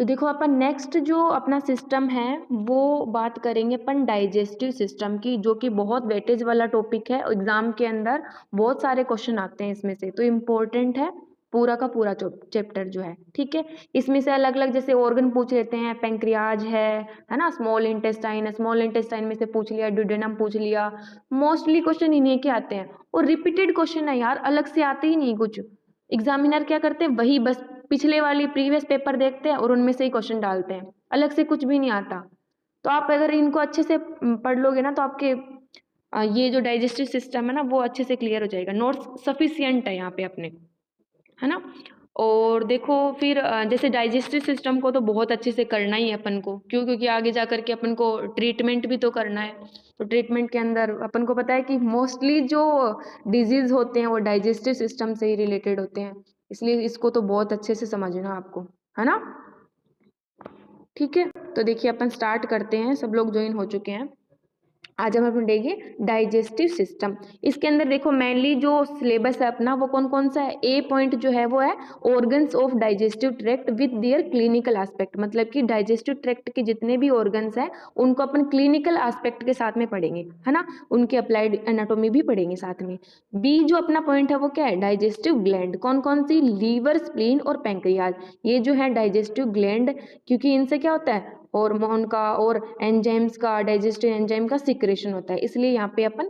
तो देखो अपन नेक्स्ट जो अपना सिस्टम है वो बात करेंगे अपन डाइजेस्टिव सिस्टम की, जो कि बहुत वेटेज वाला टॉपिक है। एग्जाम के अंदर बहुत सारे क्वेश्चन आते हैं इसमें से, तो इम्पोर्टेंट है पूरा का पूरा चैप्टर जो है। ठीक है, इसमें से अलग अलग जैसे ऑर्गन पूछ लेते हैं, पेंक्रियाज है ना, स्मॉल इंटेस्टाइन है, स्मॉल इंटेस्टाइन में से पूछ लिया, ड्यूडेनम पूछ लिया। मोस्टली क्वेश्चन इन्हीं के आते हैं और रिपीटेड क्वेश्चन है यार, अलग से आते ही नहीं कुछ। एग्जामिनर क्या करते हैं, वही बस पिछले वाली प्रीवियस पेपर देखते हैं और उनमें से ही क्वेश्चन डालते हैं, अलग से कुछ भी नहीं आता। तो आप अगर इनको अच्छे से पढ़ लोगे ना तो आपके ये जो डाइजेस्टिव सिस्टम है ना वो अच्छे से क्लियर हो जाएगा। नोट्स सफिशियंट है यहाँ पे अपने, है ना। और देखो फिर जैसे डाइजेस्टिव सिस्टम को तो बहुत अच्छे से करना ही है अपन को, क्यों? क्योंकि आगे जा करके अपन को ट्रीटमेंट भी तो करना है। तो ट्रीटमेंट के अंदर अपन को पता है कि मोस्टली जो डिजीज होते हैं वो डाइजेस्टिव सिस्टम से ही रिलेटेड होते हैं, इसलिए इसको तो बहुत अच्छे से समझना आपको, है ना। ठीक है, तो देखिए अपन स्टार्ट करते हैं, सब लोग ज्वाइन हो चुके हैं। आज हम अपन देखेंगे डाइजेस्टिव सिस्टम। इसके अंदर देखो मेनली जो सिलेबस है अपना वो कौन कौन सा है। ए पॉइंट जो है वो है organs of digestive tract with their clinical aspect, मतलब कि डाइजेस्टिव ट्रैक्ट के जितने भी ऑर्गन्स हैं उनको अपन क्लिनिकल एस्पेक्ट के साथ में पढ़ेंगे, है ना, उनकी अप्लाइड एनाटॉमी भी पढ़ेंगे साथ में। बी जो अपना पॉइंट है वो क्या है, डाइजेस्टिव ग्लैंड। कौन कौन सी, लीवर, स्प्लीन और पैंक्रियाज, ये जो है डाइजेस्टिव ग्लैंड, क्योंकि इनसे क्या होता है, हार्मोन का और एंजाइम्स का, डाइजेस्टिव एंजाइम का सिक्रेशन होता है, इसलिए यहाँ पे अपन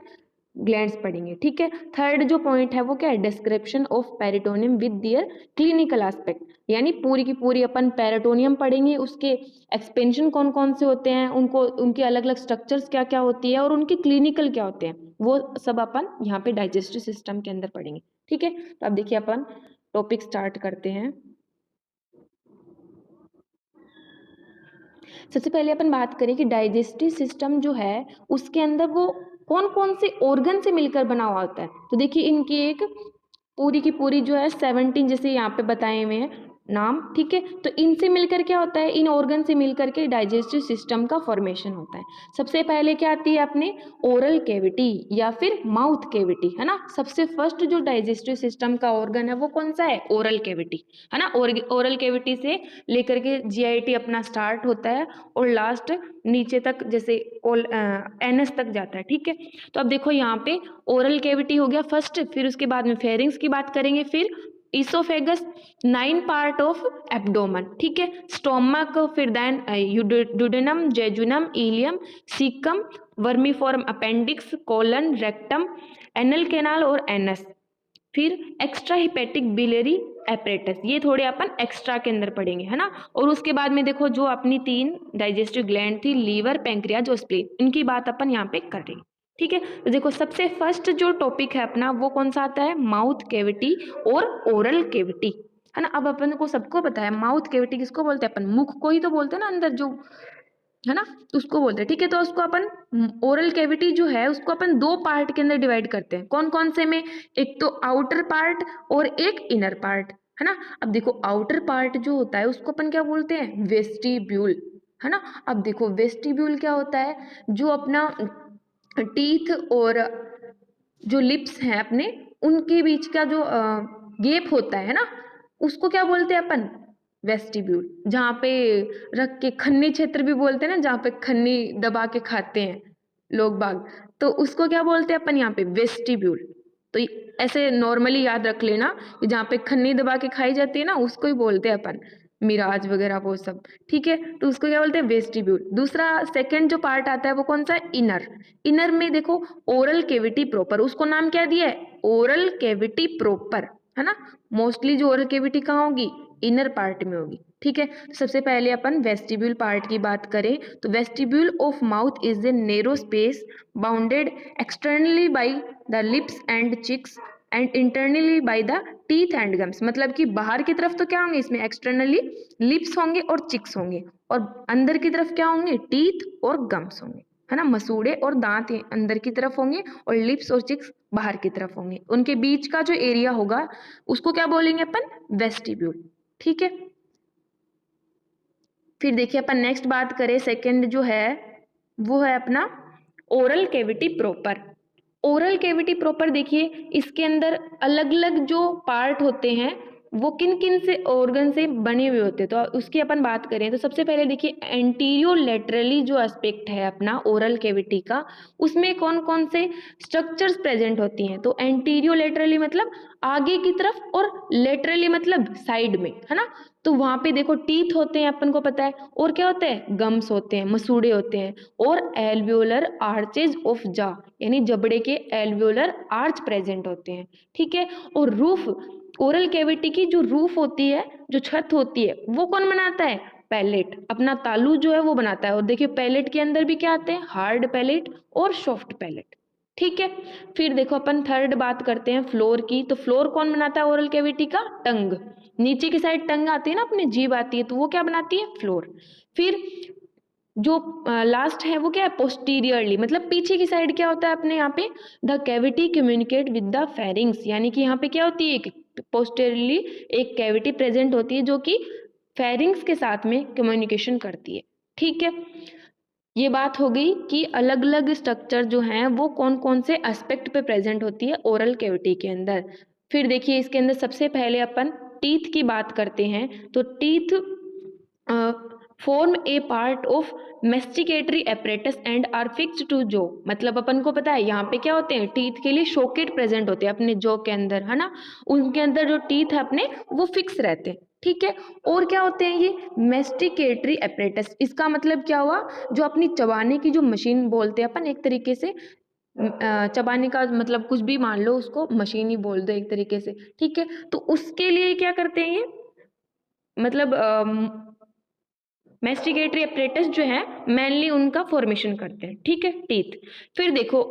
ग्लैंड्स पढ़ेंगे। ठीक है, थर्ड जो पॉइंट है वो क्या है, description of peritoneum with their clinical aspect, यानी पूरी की पूरी अपन पेरिटोनियम पढ़ेंगे, उसके एक्सपेंशन कौन कौन से होते हैं, उनको उनके अलग अलग स्ट्रक्चर्स क्या क्या होती है और उनके क्लिनिकल क्या होते हैं, वो सब अपन यहाँ पे डाइजेस्टिव सिस्टम के अंदर पढ़ेंगे। ठीक है, तो अब देखिए अपन टॉपिक स्टार्ट करते हैं। सबसे पहले अपन बात करें कि डाइजेस्टिव सिस्टम जो है उसके अंदर वो कौन कौन से ऑर्गन से मिलकर बना हुआ होता है। तो देखिए इनकी एक पूरी की पूरी जो है 17 जैसे यहाँ पे बताए हुए हैं नाम। ठीक है, तो इनसे मिलकर क्या होता है, इन ऑर्गन से मिलकर के डाइजेस्टिव सिस्टम का फॉर्मेशन होता है। सबसे पहले क्या आती है अपने ओरल कैविटी या फिर माउथ कैविटी, है ना। सबसे फर्स्ट जो डाइजेस्टिव सिस्टम का ऑर्गन है वो कौन सा है, ओरल कैविटी, है ना। ओरल कैविटी से लेकर के जीआईटी अपना स्टार्ट होता है और लास्ट नीचे तक जैसे एनएस तक जाता है। ठीक है, तो अब देखो यहाँ पे ओरल कैविटी हो गया फर्स्ट, फिर उसके बाद में फेरिंग्स की बात करेंगे, फिर इसोफेगस, 9 पार्ट ऑफ एब्डोमन। ठीक है, स्टोमक, फिर then duodenum, jejunum, ileum, caecum, vermiform appendix, colon, rectum, anal canal और एनस, फिर एक्स्ट्रा हिपेटिक बिलियरी एपरेटस, ये थोड़े अपन एक्स्ट्रा के अंदर पढ़ेंगे, है ना। और उसके बाद में देखो जो अपनी 3 डाइजेस्टिव ग्लैंड थी, लीवर, पैंक्रियाज और स्प्लीन, इनकी बात अपन यहाँ पे कर रहे हैं। ठीक है, तो देखो सबसे फर्स्ट जो टॉपिक है अपना वो कौन सा आता है, माउथ कैविटी और ओरल कैविटी, है ना। अब अपन को सबको पता है माउथ कैविटी किसको बोलते हैं, अपन मुख को ही तो बोलते हैं ना, अंदर जो, है ना, तो उसको बोलते हैं। ठीक है, तो उसको अपन ओरल कैविटी जो है उसको अपन 2 पार्ट के अंदर डिवाइड करते हैं। कौन कौन से में, एक तो आउटर पार्ट और एक इनर पार्ट, है ना। अब देखो आउटर पार्ट जो होता है उसको अपन क्या बोलते हैं, वेस्टिब्यूल, है ना। अब देखो वेस्टिब्यूल क्या होता है, जो अपना टीथ और जो लिप्स हैं अपने उनके बीच का जो गैप होता है ना, उसको क्या बोलते हैं अपन, वेस्टिब्यूल। जहाँ पे रख के खन्नी क्षेत्र भी बोलते हैं ना, जहाँ पे खन्नी दबा के खाते हैं लोग बाग, तो उसको क्या बोलते हैं अपन यहाँ पे, वेस्टिब्यूल। तो ऐसे नॉर्मली याद रख लेना, जहाँ पे खन्नी दबा के खाई जाती है ना उसको ही बोलते हैं अपन, मिराज वगैरह वो सब। ठीक है, तो उसको क्या बोलते हैं, वेस्टिब्यूल। दूसरा सेकंड जो पार्ट आता है वो कौन सा है, इनर। इनर में देखो ओरल कैविटी प्रॉपर, उसको नाम क्या दिया है, ओरल कैविटी प्रॉपर, है ना। मोस्टली जो ओरल कैविटी कहाँ होगी, इनर पार्ट में होगी। ठीक है, तो सबसे पहले अपन वेस्टिब्यूल पार्ट की बात करें तो vestibule of mouth is a narrow space bounded externally by the lips and cheeks and internally by the teeth and gums, मतलब कि बाहर की तरफ तो क्या होंगे इसमें, एक्सटर्नली लिप्स होंगे और चिक्स होंगे, और अंदर की तरफ क्या होंगे, टीथ और गम्स होंगे, है ना। मसूड़े और दांत अंदर की तरफ होंगे और लिप्स और चिक्स बाहर की तरफ होंगे, उनके बीच का जो एरिया होगा उसको क्या बोलेंगे अपन, वेस्टिब्यूल। ठीक है, फिर देखिए अपन नेक्स्ट बात करें, सेकंड जो है वो है अपना oral cavity proper. Oral cavity proper देखिए इसके अंदर अलग अलग जो पार्ट होते हैं वो किन किन से ऑर्गन से बने हुए होते हैं, तो उसकी अपन बात करें तो सबसे पहले देखिए एंटीरियो लेटरली जो एस्पेक्ट है अपना ओरल कैविटी का, उसमें कौन कौन से स्ट्रक्चर्स प्रेजेंट होती हैं। तो एंटीरियो लेटरली मतलब आगे की तरफ, और लेटरली मतलब साइड में, है ना। तो वहां पे देखो टीथ होते हैं, अपन को पता है, और क्या होते हैं, गम्स होते हैं, मसूड़े होते हैं, और एल्वियोलर आर्चेज ऑफ जा, यानी जबड़े के एल्वियोलर आर्च प्रेजेंट होते हैं, ठीक है। और रूफ, ओरल कैविटी की जो रूफ होती है, जो छत होती है, वो कौन बनाता है, पैलेट, अपना तालू जो है वो बनाता है। और देखिए पैलेट के अंदर भी क्या आते हैं, हार्ड पैलेट और सॉफ्ट पैलेट, ठीक है। फिर देखो अपन थर्ड बात करते हैं फ्लोर की, तो फ्लोर कौन बनाता है ओरल कैविटी का, टंग, नीचे की साइड टंग आती है ना, अपनी जीभ आती है, तो वो क्या बनाती है, फ्लोर। फिर जो लास्ट है वो क्या है, पोस्टीरियरली, मतलब पीछे की साइड क्या होता है अपने यहाँ पे, the cavity communicate with the pharynx, यानी कि यहाँ पे क्या होती है, एक पोस्टीरियरली एक कैविटी प्रेजेंट होती है जो कि फेरिंग्स के साथ में कम्युनिकेशन करती है, ठीक है। ये बात हो गई कि अलग अलग स्ट्रक्चर जो हैं वो कौन कौन से एस्पेक्ट पे प्रेजेंट होती है ओरल कैविटी के अंदर। फिर देखिए इसके अंदर सबसे पहले अपन टीथ की बात करते हैं, तो teeth form a part of masticatory apparatus and are fixed to जो, मतलब अपन को पता है यहाँ पे क्या होते हैं, टीथ के लिए शॉकेट प्रेजेंट होते हैं अपने जॉ के अंदर, है ना, उनके अंदर जो टीथ है अपने वो फिक्स रहते हैं, ठीक है। और क्या होते हैं ये मेस्टिकेटरी एपरेटस, इसका मतलब क्या हुआ, जो अपनी चबाने की जो मशीन बोलते हैं अपन एक तरीके से, चबाने का मतलब कुछ भी मान लो, उसको मशीन ही बोल दो एक तरीके से, ठीक है। तो उसके लिए क्या करते हैं ये, मतलब मेस्टिकेटरी एपरेटस जो है मेनली उनका फॉर्मेशन करते हैं, ठीक है, टीथ। फिर देखो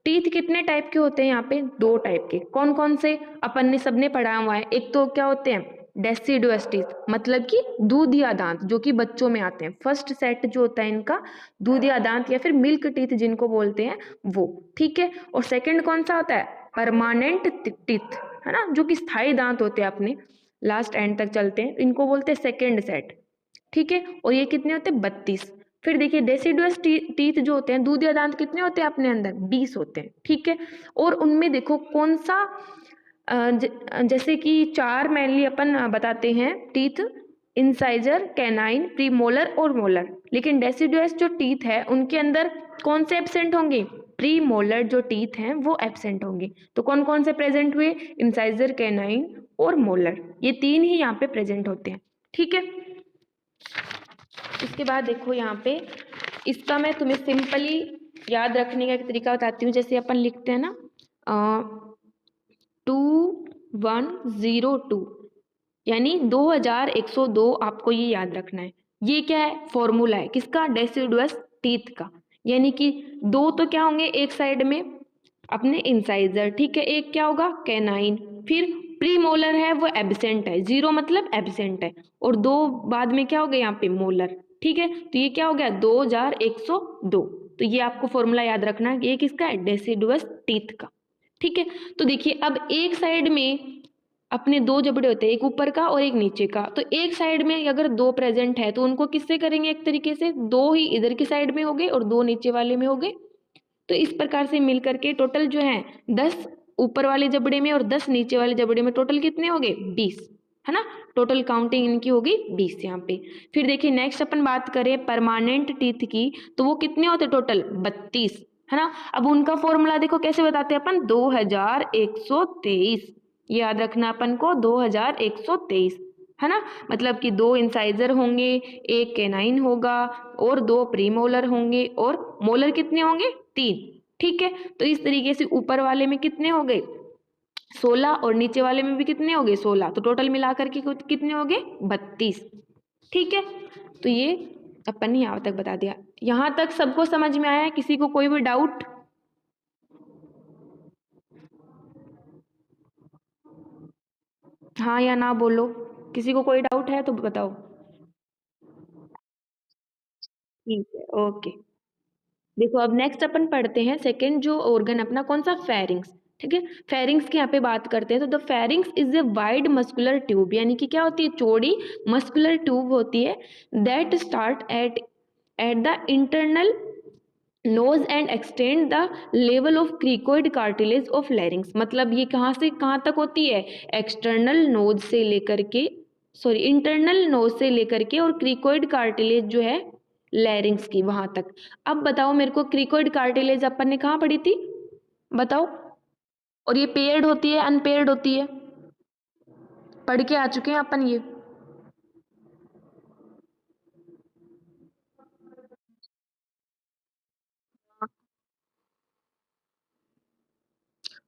टीथ कितने टाइप के होते हैं, यहाँ पे दो टाइप के, कौन कौन से, अपन ने सबने पढ़ा हुआ है, एक तो क्या होते हैं डेसिडुअस टीथ, मतलब कि दूधिया दांत, जो कि बच्चों में आते हैं, फर्स्ट सेट जो होता है इनका दूधिया दांत या फिर मिल्क टीथ जिनको बोलते हैं वो, ठीक है। और सेकंड कौन सा होता है, परमानेंट टीथ, है ना, जो कि स्थायी दांत होते हैं अपने, लास्ट एंड तक चलते हैं, इनको बोलते हैं सेकेंड सेट, ठीक है। और ये कितने होते हैं, 32। फिर देखिए डेसिडुअस टीथ जो होते हैं, दूधिया दांत कितने होते हैं अपने अंदर, 20 होते हैं, ठीक है। और उनमें देखो कौन सा जैसे कि चार मेनली अपन बताते हैं टीथ, इंसाइजर, कैनाइन, प्रीमोलर और मोलर, लेकिन डेसिडुअस जो टीथ है उनके अंदर कौन से एब्सेंट होंगे, प्रीमोलर जो टीथ हैं वो एब्सेंट होंगे। तो कौन कौन से प्रेजेंट हुए, इंसाइजर, कैनाइन और मोलर, ये तीन ही यहाँ पे प्रेजेंट होते हैं, ठीक है। इसके बाद देखो यहाँ पे, इसका मैं तुम्हें सिंपली याद रखने का एक तरीका बताती हूँ, जैसे अपन लिखते हैं ना 2102, यानी 2102, आपको ये याद रखना है। ये क्या है, फॉर्मूला है किसका, डेसिडुअस टीथ का, यानी कि दो तो क्या होंगे एक साइड में अपने इंसाइजर, ठीक है, एक क्या होगा कैनाइन, फिर प्रीमोलर है वो एब्सेंट है, जीरो मतलब एब्सेंट है, और दो बाद में क्या हो गया यहाँ पे मोलर, ठीक है। तो ये क्या हो गया 2102, तो ये आपको फॉर्मूला याद रखना है, ये किसका है, डेसिडुअस टीथ का, ठीक है। तो देखिए अब एक साइड में अपने दो जबड़े होते हैं, एक ऊपर का और एक नीचे का, तो एक साइड में अगर दो प्रेजेंट है तो उनको किससे करेंगे, एक तरीके से दो ही इधर की साइड में हो गए और दो नीचे वाले में हो गए, तो इस प्रकार से मिल करके टोटल जो है 10 ऊपर वाले जबड़े में और 10 नीचे वाले जबड़े में, टोटल कितने हो गए 20, है ना, टोटल काउंटिंग इनकी होगी 20 यहाँ पे। फिर देखिए नेक्स्ट अपन बात करें परमानेंट टीथ की, तो वो कितने होते टोटल 32, है ना। अब उनका फॉर्मूला देखो कैसे बताते हैं अपन, 2123, याद रखना अपन को 2123, है ना, मतलब कि दो इंसाइजर होंगे, एक कैनाइन होगा और दो प्रीमोलर होंगे, और मोलर कितने होंगे 3, ठीक है। तो इस तरीके से ऊपर वाले में कितने हो गए 16 और नीचे वाले में भी कितने हो गए 16, तो टोटल मिलाकर के कितने हो गए 32, ठीक है। तो ये अपन ने यहाँ तक बता दिया, यहाँ तक सबको समझ में आया है, किसी को कोई भी डाउट, हाँ या ना बोलो, किसी को कोई डाउट है तो बताओ, ठीक है, ओके। देखो अब नेक्स्ट अपन पढ़ते हैं सेकंड जो ऑर्गन अपना कौन सा, फेरिंग्स, ठीक है। फेरिंग्स की यहाँ पे बात करते हैं, तो the pharynx is a wide muscular tube, यानी कि क्या होती है, चौड़ी मस्कुलर ट्यूब होती है, that start at at the internal nose and extend the level of cricoid cartilage of larynx, मतलब ये कहाँ से कहाँ तक होती है, एक्सटर्नल नोज से लेकर के, सॉरी इंटरनल नोज से लेकर के और क्रिकोइड कार्टिलेज जो है लैरिंग्स की वहां तक। अब बताओ मेरे को, क्रिकोइड कार्टिलेज अपन ने कहाँ पढ़ी थी, बताओ। और ये पेयर्ड होती है अनपेयर्ड होती है, पढ़ के आ चुके हैं अपन ये।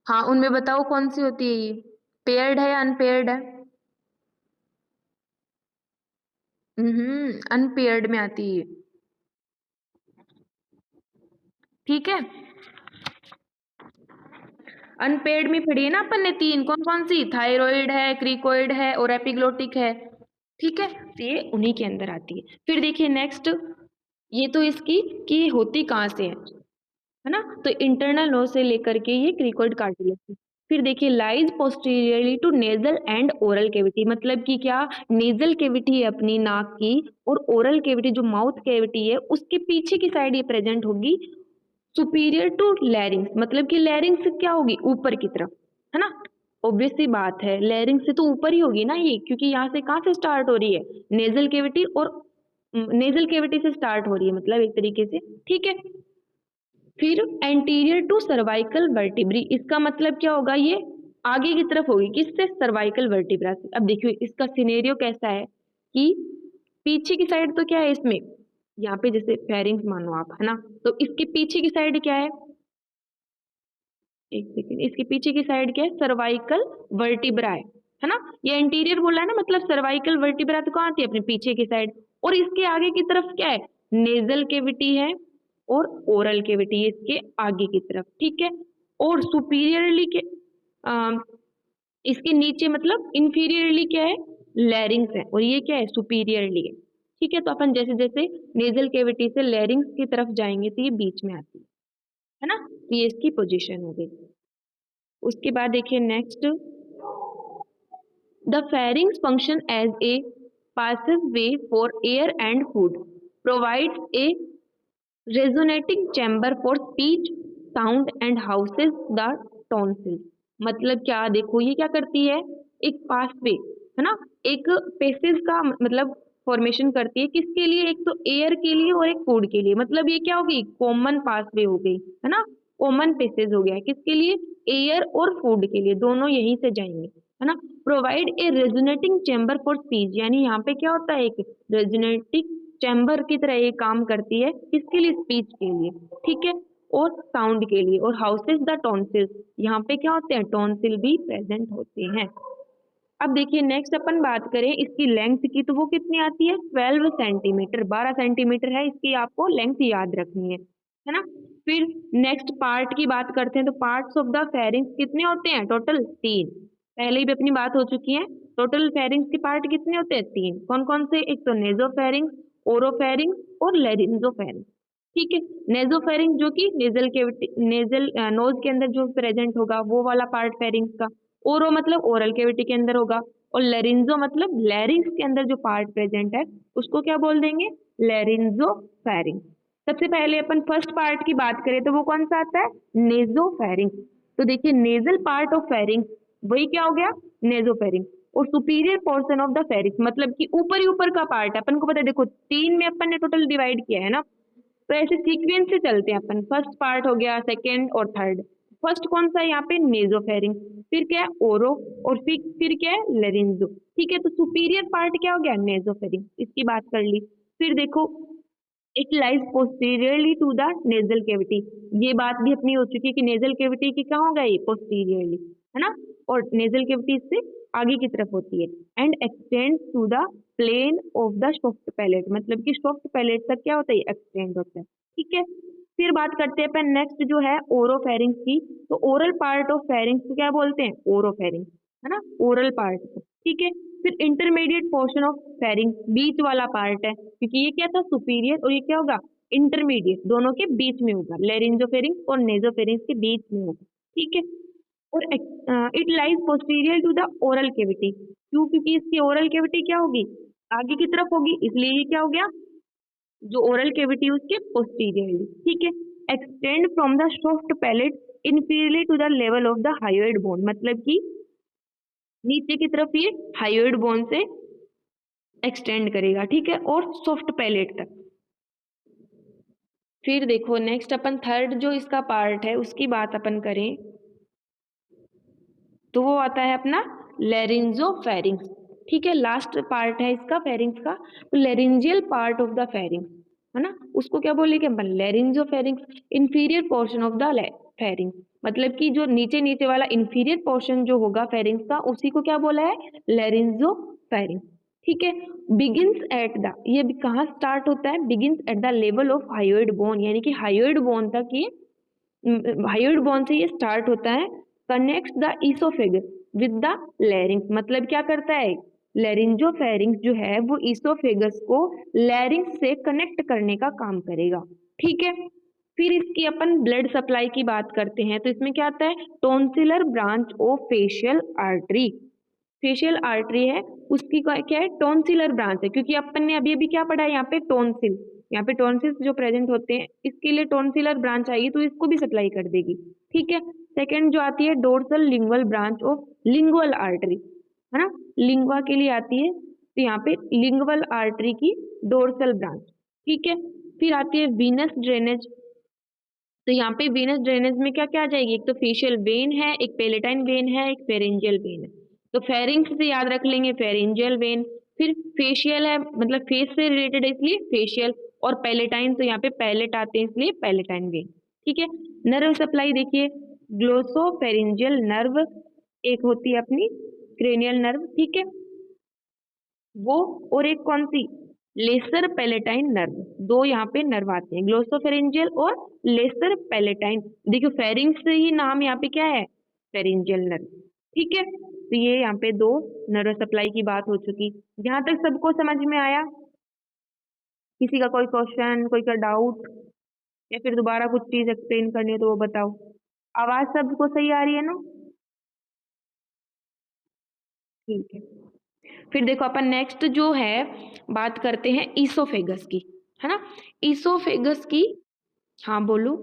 हाँ उनमें बताओ कौन सी होती है ये, पेयर्ड है या अनपेयर्ड है। अनपेयर्ड में आती है, ठीक है। अनपेयर्ड में पढ़ी है ना अपन ने तीन, कौन कौन सी, थायराइड है, क्रिकोइड है और एपिग्लोटिक है, ठीक है। तो ये उन्हीं के अंदर आती है। फिर देखिए नेक्स्ट, ये तो इसकी कि ये होती कहाँ से है ना, तो इंटरनल नोज से लेकर के ये क्रिकोइड कार्टिलेज। फिर देखिए lies posteriorly to nasal and oral cavity, मतलब कि क्या, नेजल कैविटी है अपनी नाक की, और ओरल कैविटी जो माउथ कैविटी है उसके पीछे की साइड ये प्रेजेंट होगी, सुपीरियर टू लैरिंग्स, मतलब कि लैरिंग्स क्या होगी, ऊपर की तरफ, है ना। ऑब्वियस सी बात है, लैरिंग्स से तो ऊपर ही होगी ना ये, क्योंकि यहाँ से कहाँ से स्टार्ट हो रही है, नेजल कैविटी, और नेजल कैविटी से स्टार्ट हो रही है मतलब एक तरीके से, ठीक है। फिर एंटीरियर टू सर्वाइकल वर्टिब्री, इसका मतलब क्या होगा, ये आगे की तरफ होगी, किससे, सर्वाइकल वर्टिब्रा से। अब देखिए इसका सिनेरियो कैसा है कि पीछे की साइड तो क्या है इसमें, यहाँ पे जैसे फेरिंग्स मानो आप, है ना, तो इसके पीछे की साइड क्या है, एक सेकेंड, इसके पीछे की साइड क्या है, सर्वाइकल वर्टिब्रा है ना। ये इंटीरियर बोला है ना, मतलब सर्वाइकल वर्टिब्रा तो कहाँ आती है, अपने पीछे की साइड, और इसके आगे की तरफ क्या है, नेजल कैविटी है और ओरल कैविटी इसके आगे की तरफ, ठीक है। और सुपीरियरली के इसके नीचे मतलब इंफीरियरली क्या है, लैरिंग्स है, और ये क्या है, सुपीरियरली है, ठीक है। तो अपन जैसे जैसे नेजल कैविटी से लैरिंग्स की तरफ जाएंगे तो ये बीच में आती है ना, तो ये इसकी पोजीशन हो गई। उसके बाद देखिए next, the pharynx function as a passageway for air and food, provides a resonating chamber for speech, sound and houses the tonsil। मतलब क्या, देखो ये क्या करती है, एक पासवे, है ना, एक पेसेज का मतलब फॉर्मेशन करती है, किसके लिए, एक तो एयर के लिए और एक फूड के लिए, मतलब ये क्या होगी, कॉमन पासवे हो गई, है ना, कॉमन पेसेज हो गया है, किसके लिए, एयर और फूड के लिए, दोनों यहीं से जाएंगे, है ना। Provide a resonating chamber for speech, यानी यहाँ पे क्या होता है, एक रेजोनेटिंग चैम्बर की तरह ये काम करती है, किसके लिए, स्पीच के लिए, ठीक है, और साउंड के लिए, और हाउसेस द टॉन्सिल्स, यहाँ पे क्या होते हैं, टॉन्सिल भी प्रेजेंट होते हैं। अब देखिए नेक्स्ट अपन बात करें इसकी लेंथ की, तो वो कितनी आती है, 12 सेंटीमीटर, 12 सेंटीमीटर है इसकी, आपको लेंथ याद रखनी है ना। फिर नेक्स्ट पार्ट की बात करते हैं, तो पार्ट्स ऑफ द फेरिंग्स कितने होते हैं, टोटल तीन, पहले ही भी अपनी बात हो चुकी है। टोटल फेरिंग्स के पार्ट कितने होते हैं, तीन, कौन कौन से, एक तो नेजोफेरिंग्स, ओरोफेरिंग्स और लेरिंजोफेरिंग्स, ठीक है। नेजोफेरिंग जो कि नेजल के नेजल नोज के अंदर जो प्रेजेंट होगा वो वाला पार्ट फेरिंग्स का, ओरो मतलब ओरल कैविटी के अंदर होगा, और लेरिंजो मतलब लैरिंग्स के अंदर जो पार्ट प्रेजेंट है उसको क्या बोल देंगे, लेरिंजोफेरिंग। सबसे पहले अपन फर्स्ट पार्ट की बात करें तो वो कौन सा आता है, नेजोफेरिंग। तो देखिए नेजल पार्ट ऑफ फेरिंग वही क्या हो गया, नेजोफेरिंग। और सुपीरियर पोर्शन ऑफ द फेरिंग मतलब कि ऊपर ही ऊपर का पार्ट है, अपन को पता है, देखो तीन में अपन ने टोटल डिवाइड किया है ना, तो ऐसे सीक्वेंस से चलते हैं अपन, फर्स्ट पार्ट हो गया, सेकेंड और थर्ड। फर्स्ट कौन सा है यहाँ पे, नेजोफेरिंग, फिर क्या है ओरो, और फिर क्या है लेरिंजो, ठीक है। तो सुपीरियर पार्ट क्या हो गया, नेजोफेरिंग, इसकी बात कर ली। फिर देखो it lies posteriorly to the nasal cavity, ये बात भी अपनी हो चुकी है कि नेजल कैविटी की कहाँ होगा, ये पोस्टीरियरली, है ना, और नेजल कैविटी से आगे की तरफ होती है। And extend to the plane of the soft palate, मतलब कि सॉफ्ट पैलेट तक क्या होता है, एक्सटेंड होता है, ठीक है। फिर बात करते हैं अपन नेक्स्ट जो है ओरोफेरिंग्स की, तो ओरल पार्ट ऑफ फेरिंग्स को क्या बोलते हैं, ओरोफेरिंग्स, है ना, ओरल पार्ट, ठीक है। फिर इंटरमीडिएट पोर्शन ऑफ फेरिंग्स, बीच वाला पार्ट है, क्योंकि ये क्या था, सुपीरियर, और ये क्या होगा, इंटरमीडिएट, दोनों के बीच में होगा, लेरिंजोफेरिंग्स और नेजोफेरिंग्स के बीच में होगा, ठीक है। और it lies posterior to the oral cavity, क्यों, क्योंकि इसकी ओरल कैविटी क्या होगी, आगे की तरफ होगी, इसलिए ये क्या हो गया, जो ओरल कैविटी उसके पोस्टीरियरली, ठीक है। Extend from the soft palate inferiorly to the level of the hyoid bone, मतलब कि नीचे की तरफ ये हायोइड बोन से एक्सटेंड करेगा, ठीक है, और सॉफ्ट पैलेट तक। फिर देखो नेक्स्ट अपन थर्ड जो इसका पार्ट है उसकी बात अपन करें तो वो आता है अपना लेरिंजोफेरिंक्स, ठीक है, लास्ट पार्ट है इसका फेरिंग्स का। तो laryngeal part of the pharynx है ना, उसको क्या बोलेंगे अपन, laryngopharynx, inferior portion of the pharynx, मतलब कि जो नीचे नीचे वाला इंफीरियर पोर्शन जो होगा फेरिंग्स का उसी को क्या बोला है, लेरिंजोफेरिंक्स, ठीक है। बिगिंस एट द, ये कहाँ स्टार्ट होता है, begins at the level of hyoid bone, यानी कि हायोइड बोन तक ये, हायोइड बोन से ये स्टार्ट होता है। Connects the oesophagus with the larynx, मतलब क्या करता है, लैरिंजोफेरिंक्स जो है वो ईसोफेगस को लैरिंक्स से कनेक्ट करने का काम करेगा, ठीक है। फिर इसकी अपन ब्लड सप्लाई की बात करते हैं तो इसमें क्या आता है, tonsillar branch of facial artery, facial artery है उसकी क्या है, टोन्सिलर ब्रांच है, क्योंकि अपन ने अभी अभी क्या पढ़ा है यहाँ पे टोन्सिल, यहाँ पे टोन्सिल्स जो प्रेजेंट होते हैं इसके लिए टोन्सिलर ब्रांच आएगी तो इसको भी सप्लाई कर देगी, ठीक है। सेकंड जो आती है dorsal lingual branch of lingual artery, है ना, लिंगुआ के लिए आती है तो यहाँ पे लिंगुअल आर्टरी की डोर्सल ब्रांच, ठीक है। फिर आती है वीनस ड्रेनेज, तो यहाँ पे वीनस ड्रेनेज में क्या क्या आ जाएगी, एक तो फेशियल वेन है, एक पेलेटाइन वेन है, एक फेरेंजियल वेन है, तो फेरिंग्स से याद रख लेंगे फेरेंजियल वेन। फिर फेशियल है मतलब फेस से रिलेटेड है इसलिए फेशियल, और पैलेटाइन तो यहाँ पे पैलेट आते हैं इसलिए पैलेटाइन वेन, ठीक है। नर्व सप्लाई देखिए, ग्लोसोफेरिंजियल नर्व एक होती है अपनी क्रेनियल नर्व, ठीक है, वो, और एक कौन सी, लेसर पैलेटाइन नर्व, दो यहाँ पे नर्व आते हैं, ग्लोसोफेरिंजियल और लेसर पैलेटाइन। देखियो फेरिंग्स से ही नाम यहाँ पे क्या है, फेरिंजियल नर्व, ठीक है। तो ये यहाँ पे दो नर्व सप्लाई की बात हो चुकी, यहाँ तक सबको समझ में आया, किसी का कोई क्वेश्चन, कोई का डाउट, या फिर दोबारा कुछ चीज एक्सप्लेन करनी है तो वो बताओ। आवाज सबको सही आ रही है ना, ठीक है। फिर देखो अपन नेक्स्ट जो है बात करते हैं ईसोफेगस की, है ना, ईसोफेगस की, हाँ बोलो।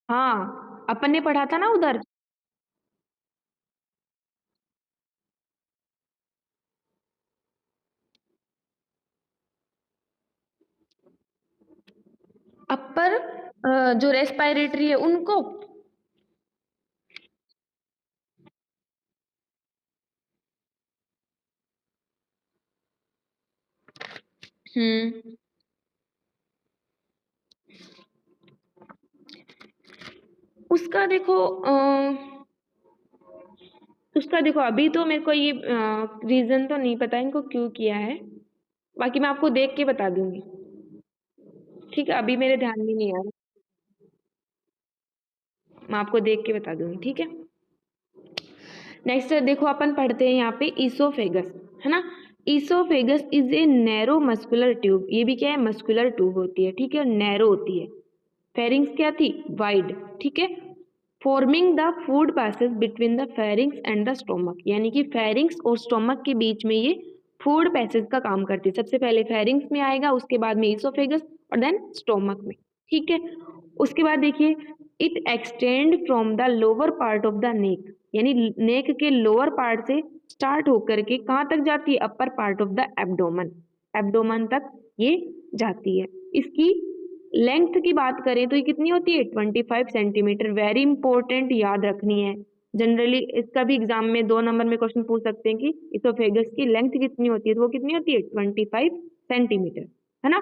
हाँ अपन ने पढ़ा था ना उधर, अपर जो रेस्पिरेटरी है उनको, हम्म, उसका देखो उसका देखो अभी तो मेरे को ये रीजन तो नहीं पता इनको क्यों किया है, बाकी मैं आपको देख के बता दूंगी, ठीक है, अभी मेरे ध्यान में नहीं आ रहा, मैं आपको देख के बता दूंगी, ठीक है। नेक्स्ट देखो अपन पढ़ते हैं यहाँ पे ईसोफेगस, है ना, oesophagus is a narrow muscular tube, ये भी क्या है, मस्कुलर ट्यूब होती है, ठीक है, नैरो होती है। फेरिंग्स क्या थी, वाइड, ठीक है। Forming the food passage between the pharynx and the stomach, यानी कि फेरिंग्स और स्टोमक के बीच में ये फूड पैसेज का काम करती है, सबसे पहले फेरिंग्स में आएगा, उसके बाद में ईसोफेगस और देन स्टोमक में, ठीक है। उसके बाद देखिए it extend from the lower part of the neck, यानी नेक के लोअर पार्ट से स्टार्ट होकर के कहाँ तक जाती है, upper part of the abdomen, abdomen तक ये जाती है। इसकी लेंथ की बात करें तो ये कितनी होती है, 25 सेंटीमीटर, वेरी इंपॉर्टेंट, याद रखनी है, जनरली इसका भी एग्जाम में 2 नंबर में क्वेश्चन पूछ सकते हैं कि इसोफेगस की लेंथ कितनी होती है, तो वो कितनी होती है, 25 सेंटीमीटर, है ना।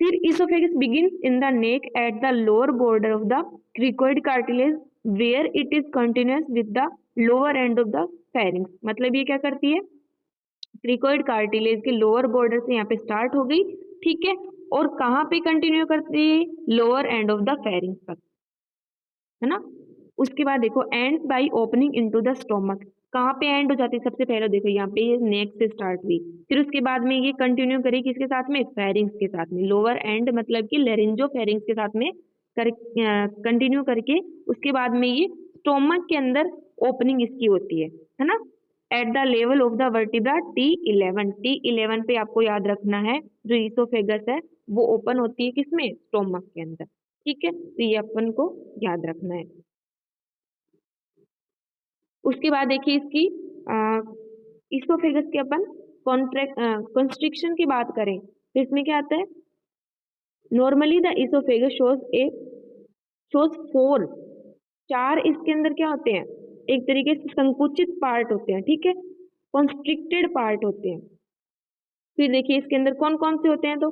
फिर oesophagus begins in the neck at the lower border of the cricoid cartilage where it is continuous with the lower end of the pharynx, मतलब ये क्या करती है, क्रिकोइड कार्टिलेज के लोअर बॉर्डर से यहाँ पे स्टार्ट हो गई, ठीक है, और कहाँ पे कंटिन्यू करती है, lower end of the pharynx तक, है ना। उसके बाद देखो and by opening into the stomach, कहाँ पे एंड हो जाती है, सबसे पहले देखो यहाँ पे ये नेक से स्टार्ट हुई, फिर उसके बाद में ये कंटिन्यू करी किसके साथ में, फेरिंग्स के साथ में, लोअर एंड मतलब कि लेरिंजो फेरिंग्स के साथ में कर कंटिन्यू करके उसके बाद में ये स्टोमक के अंदर ओपनिंग इसकी होती है ना। At the level of the vertebra T11। T11 पे आपको याद रखना है जो ईसोफेगस है वो ओपन होती है किसमें, स्टोमक के अंदर। ठीक है, तो ये अपन को याद रखना है। उसके बाद देखिए इसकी ईसोफेगस के अपन कंस्ट्रिक्शन की बात करें तो इसमें क्या आता है, नॉर्मली द ईसोफेगस शोज 4, 4 इसके अंदर क्या होते हैं, एक तरीके से संकुचित पार्ट होते हैं, ठीक है, कॉन्स्ट्रिक्टेड पार्ट होते हैं। फिर देखिए इसके अंदर कौन कौन से होते हैं, तो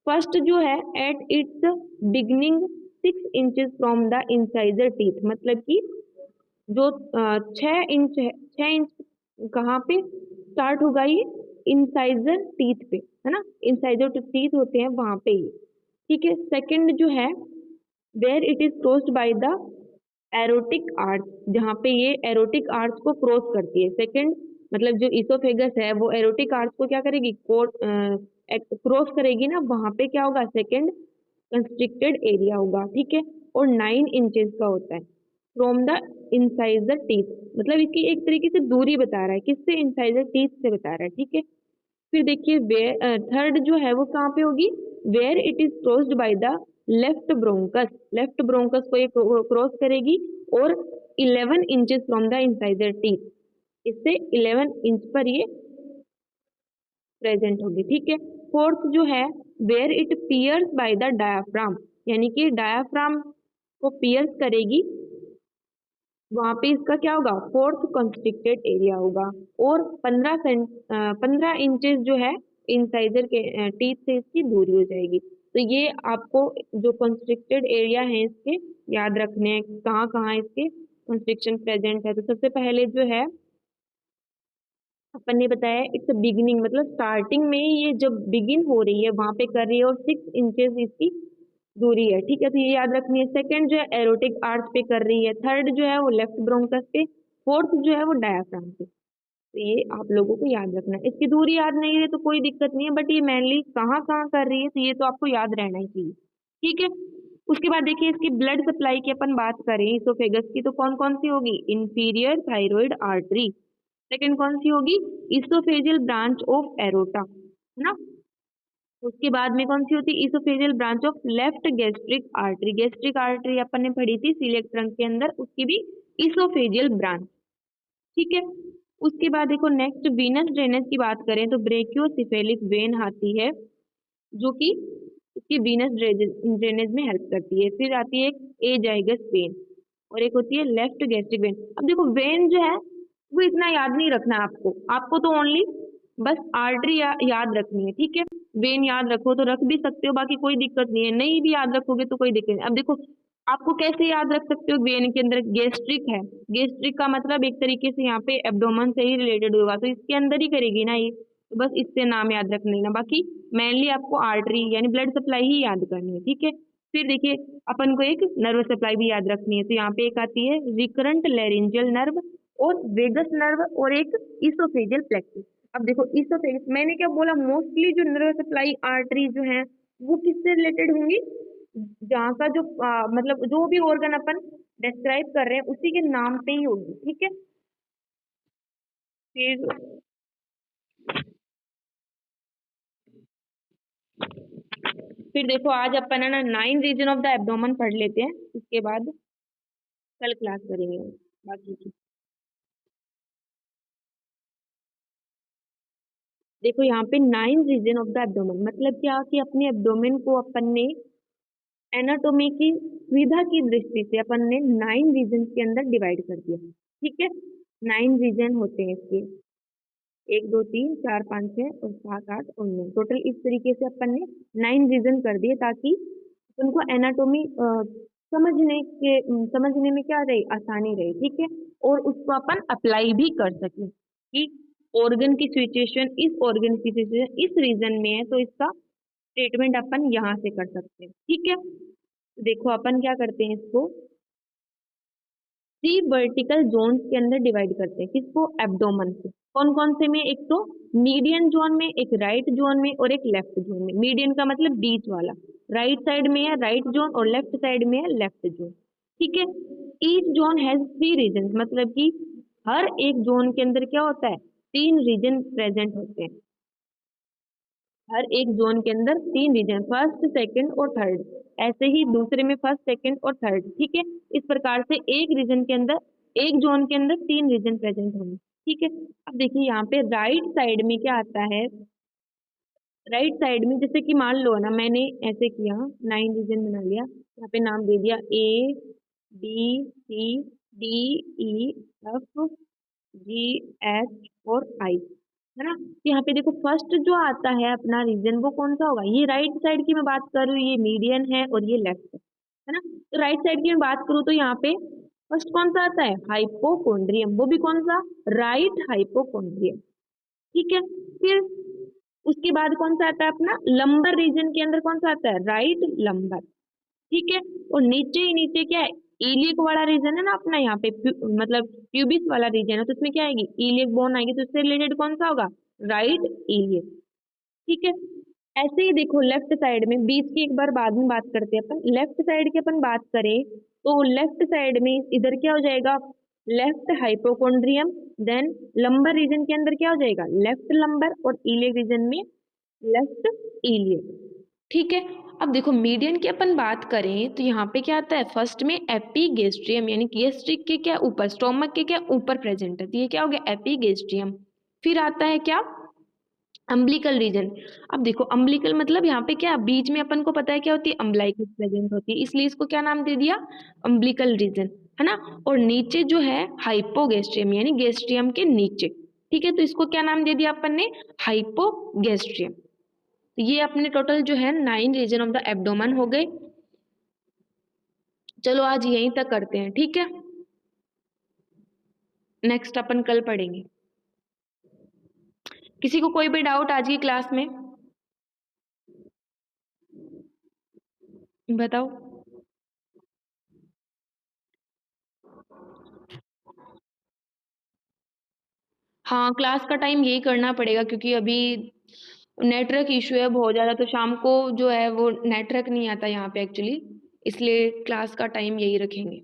फर्स्ट जो है at its beginning 6 inches from the incisor teeth, मतलब कि जो 6 इंच है, 6 इंच कहाँ पे स्टार्ट होगा, ये इंसाइजर टीथ पे, है ना, इंसाइजर टीथ होते हैं वहां पे ही। ठीक है, सेकंड जो है where it is crossed by the aortic arch, जहाँ पे ये एरोटिक आर्च को क्रॉस करती है। सेकंड मतलब जो ईसोफेगस है वो एरोटिक आर्च को क्या करेगी, क्रॉस करेगी ना, वहां पे क्या होगा, सेकंड कंस्ट्रिक्टेड एरिया होगा। ठीक है, और 9 इंचेस का होता है फ्रॉम द इंसाइजर टीथ, मतलब इसकी एक तरीके से दूरी बता रहा है, किससे, इंसाइजर टीथ से बता रहा है। ठीक है, फिर देखिए थर्ड जो है वो कहाँ पे होगी, where it is crossed by the left bronchus, left bronchus को ये क्रॉस करेगी और 11 inches from the incisor teeth, इससे 11 इंच पर ये प्रेजेंट होगी। ठीक है, फोर्थ जो है where it pierce by the diaphragm, यानी कि डायाफ्राम को पियर्स करेगी, वहां पे इसका क्या होगा, फोर्थ कंस्ट्रिक्टेड एरिया होगा। और 15 इंचेस जो है इंसाइजर के टीथ से इसकी दूरी हो जाएगी। तो ये आपको जो कंस्ट्रिक्टेड एरिया है इसके याद रखने हैं, कहाँ कहाँ इसके कंस्ट्रिक्शन प्रेजेंट है। तो सबसे पहले जो है अपन ने बताया इट्स बिगिनिंग, मतलब स्टार्टिंग में ही ये जब बिगिन हो रही है वहां पे कर रही है, और 6 इंचेस इसकी दूरी है। ठीक है, तो ये याद रखनी है। सेकंड जो है एरोटिक आर्च पे कर रही है, थर्ड जो है वो लेफ्ट ब्रोंकस पे, फोर्थ जो है वो डायाफ्राम पे। तो ये आप लोगों को याद रखना है। इसकी दूरी याद नहीं है तो कोई दिक्कत नहीं है, बट ये मेनली कहाँ कहाँ कर रही है तो ये तो आपको याद रहना ही चाहिए। ठीक है, उसके बाद देखिए इसकी ब्लड सप्लाई की अपन बात करें इसोफेगस की, तो कौन कौन सी होगी, इंफीरियर थायराइड आर्टरी, सेकंड कौन सी होगी, इसोफेजियल ब्रांच ऑफ एरोटा, है ना। उसके बाद में कौन सी होती है, oesophageal branch of left gastric artery, gastric artery अपन ने पढ़ी थी सीलिएक ट्रंक के अंदर, उसकी भी इसोफेजियल ब्रांच। ठीक है, उसके बाद देखो नेक्स्ट वीनस ड्रेनेज की बात करें तो ब्रेकियोसिफेलिक वेन आती है जो कि इसकी वीनस ड्रेनेज में हेल्प करती है। फिर आती है एक एजाइगस वेन और एक होती है लेफ्ट गैस्ट्रिक वेन। अब देखो वेन जो है वो इतना याद नहीं रखना है आपको, आपको तो ओनली बस आर्टरी याद रखनी है। ठीक है, वेन याद रखो तो रख भी सकते हो, बाकी कोई दिक्कत नहीं है, नहीं भी याद रखोगे तो कोई दिक्कत नहीं। अब देखो आपको कैसे याद रख सकते हो, वेन के अंदर गैस्ट्रिक है, गैस्ट्रिक का मतलब एक तरीके से यहाँ पे एब्डोमन से ही रिलेटेड होगा, तो इसके अंदर ही करेगी ना ये, तो बस इससे नाम याद रख लेना, बाकी मेनली आपको आर्टरी यानी ब्लड सप्लाई ही याद करनी है। ठीक है, फिर देखिए अपन को एक नर्व सप्लाई भी याद रखनी है, तो यहाँ पे एक आती है रिकरेंट लैरिंजियल नर्व और वेगस नर्व और एक इसोफेजियल प्लेक्सस। अब देखो इसोफेगस मैंने क्या बोला, मोस्टली जो नर्व सप्लाई आर्टरी जो है वो किससे रिलेटेड होंगी, जहाँ का जो मतलब जो भी ऑर्गन अपन डिस्क्राइब कर रहे हैं उसी के नाम पे ही होगी। ठीक है, फिर देखो आज अपन है ना 9 रीजन ऑफ द एब्डोमेन पढ़ लेते हैं, उसके बाद कल क्लास करेंगे बाकी की। देखो यहाँ पे 9 रीजन ऑफ द एब्डोमेन मतलब क्या कि अपने एब्डोमेन को अपन ने एनाटोमी की सुविधा की दृष्टि से अपन ने 9 रीजन के अंदर डिवाइड कर दिया। ठीक है, 9 रीजन होते हैं इसके, 1 2 3 4 5 6 और 7 8 और 9, टोटल इस तरीके से अपन ने 9 रीजन कर दिए ताकि उनको एनाटोमी समझने में क्या रहे, आसानी रहे। ठीक है, और उसको अपन अप्लाई भी कर सके कि ऑर्गन की सिचुएशन, इस ऑर्गन की सिचुएशन इस रीजन में है तो इसका ट्रीटमेंट अपन यहाँ से कर सकते हैं। ठीक है, देखो अपन क्या करते हैं, इसको 3 वर्टिकल जोन्स के अंदर डिवाइड करते हैं, किसको, एब्डोमेन को। कौन कौन से में, एक तो मीडियन जोन में, एक राइट जोन में और एक लेफ्ट जोन में। मीडियन का मतलब बीच वाला, राइट साइड में है राइट जोन और लेफ्ट साइड में है लेफ्ट जोन। ठीक है, ईच जोन हैज 3 रीजन, मतलब कि हर एक जोन के अंदर क्या होता है, 3 रीजन प्रेजेंट होते हैं। हर एक जोन के अंदर 3 रीजन, फर्स्ट सेकंड और थर्ड। ऐसे ही दूसरे में फर्स्ट सेकंड और थर्ड, ठीक है। इस प्रकार से एक रीजन के अंदर, एक जोन के अंदर 3 रीजन प्रेजेंट होंगे, ठीक है। अब देखिए यहाँ पे राइट साइड में क्या आता है, राइट साइड में जैसे कि मान लो ना, मैंने ऐसे किया 9 रीजन बना लिया, यहाँ पे नाम दे दिया A B C D E F G H और आई, है ना। तो यहाँ पे देखो फर्स्ट जो आता है अपना रीजन वो कौन सा होगा, ये राइट साइड की मैं बात कर रही हूँ, ये मीडियन है और ये लेफ्ट है ना। तो राइट साइड की मैं बात करूँ तो यहाँ पे फर्स्ट कौन सा आता है, हाइपोकोन्ड्रियम, वो भी कौन सा, राइट हाइपोकोन्ड्रियम, ठीक है। फिर उसके बाद कौन सा आता है अपना लंबर रीजन के अंदर, कौन सा आता है, राइट लंबर, ठीक है। और नीचे ही नीचे क्या है, इलियक वाला रीजन है ना अपना, यहाँ पे मतलब प्यूबिस वाला रीजन है, तो इसमें क्या आएगी, इलियक बोन आएगी, तो इससे रिलेटेड कौन सा होगा, राइट इलियक, ठीक है। ऐसे ही देखो लेफ्ट साइड में, बीच की एक बार बाद में बात करते हैं अपन, लेफ्ट साइड की अपन बात करें तो लेफ्ट साइड में इधर क्या हो जाएगा, लेफ्ट हाइपोकोन्ड्रियम, देन लंबर रीजन के अंदर क्या हो जाएगा, लेफ्ट लंबर, और इलियक रीजन में लेफ्ट इलियक, ठीक है। अब देखो मीडियन की अपन बात करें तो यहाँ पे क्या आता है, फर्स्ट में एपिगेस्ट्रियम, यानी गैस्ट्रिक के क्या ऊपर, स्टोमक के क्या ऊपर प्रेजेंट है, तो ये क्या हो गया एपिगेस्ट्रियम। फिर आता है क्या, अम्बिलिकल रीजन। अब देखो अम्बिलिकल मतलब यहाँ पे क्या, बीच में अपन को पता है क्या होती है, अम्बलाइकस प्रेजेंट होती है, इसलिए इसको क्या नाम दे दिया, अम्बिलिकल रीजन, है ना। और नीचे जो है हाइपोगेस्ट्रियम, यानी गेस्ट्रियम के नीचे, ठीक है, तो इसको क्या नाम दे दिया अपन ने, हाइपोगेस्ट्रियम। तो ये अपने टोटल जो है 9 रीजन ऑफ द एब्डोमेन हो गए। चलो आज यहीं तक करते हैं, ठीक है, नेक्स्ट अपन कल पढ़ेंगे। किसी को कोई भी डाउट आज की क्लास में, बताओ। हाँ क्लास का टाइम यही करना पड़ेगा, क्योंकि अभी नेटवर्क इशू है बहुत ज़्यादा, तो शाम को जो है वो नेटवर्क नहीं आता यहाँ पे एक्चुअली, इसलिए क्लास का टाइम यही रखेंगे।